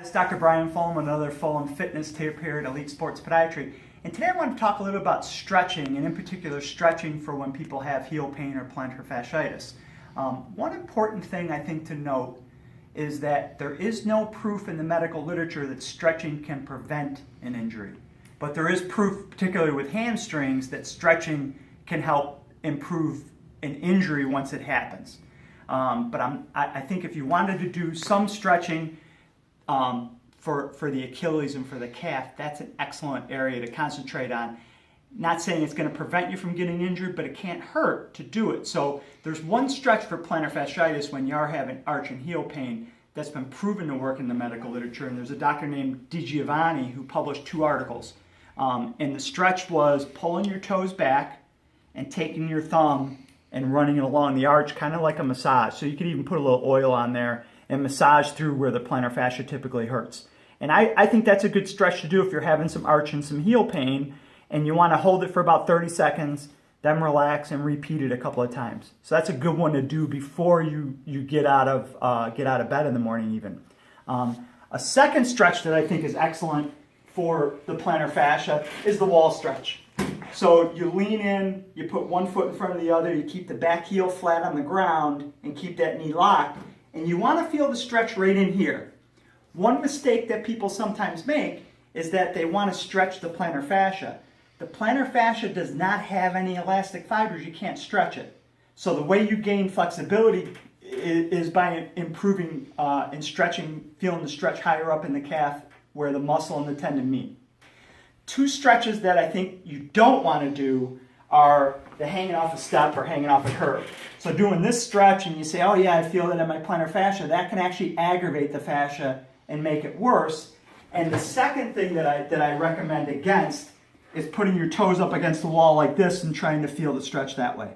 It's Dr. Brian Fullem, another Fullem fitness tip here at Elite Sports Podiatry. And today I want to talk a little bit about stretching, and in particular stretching for when people have heel pain or plantar fasciitis. One important thing I think to note is that there is no proof in the medical literature that stretching can prevent an injury. But there is proof, particularly with hamstrings, that stretching can help improve an injury once it happens. I think if you wanted to do some stretching for the Achilles and for the calf, that's an excellent area to concentrate on. Not saying it's going to prevent you from getting injured, but it can't hurt to do it. So there's one stretch for plantar fasciitis when you are having arch and heel pain that's been proven to work in the medical literature. And there's a doctor named Giovanni who published 2 articles. And the stretch was pulling your toes back and taking your thumb and running it along the arch, kind of like a massage. So you could even put a little oil on there and massage through where the plantar fascia typically hurts. And I think that's a good stretch to do if you're having some arch and some heel pain, and you want to hold it for about 30 seconds, then relax and repeat it a couple of times. So that's a good one to do before you get out of bed in the morning even. A second stretch that I think is excellent for the plantar fascia is the wall stretch. So you lean in, you put one foot in front of the other, you keep the back heel flat on the ground and keep that knee locked, and you want to feel the stretch right in here. One mistake that people sometimes make is that they want to stretch the plantar fascia. The plantar fascia does not have any elastic fibers. You can't stretch it. So the way you gain flexibility is by improving and stretching, feeling the stretch higher up in the calf where the muscle and the tendon meet. 2 stretches that I think you don't want to do are the hanging off a step or hanging off a curve. So doing this stretch and you say, oh yeah, I feel that in my plantar fascia, that can actually aggravate the fascia and make it worse. And the second thing that I recommend against is putting your toes up against the wall like this and trying to feel the stretch that way.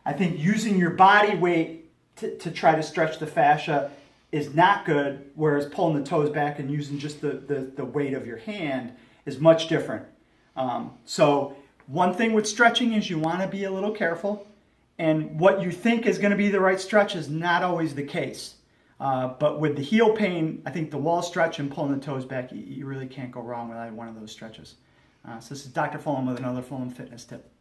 I think using your body weight to try to stretch the fascia is not good, whereas pulling the toes back and using just the weight of your hand is much different. So one thing with stretching is you want to be a little careful, and what you think is going to be the right stretch is not always the case. But with the heel pain, I think the wall stretch and pulling the toes back, you really can't go wrong with either one of those stretches. So this is Dr. Fullem with another Fullem Fitness tip.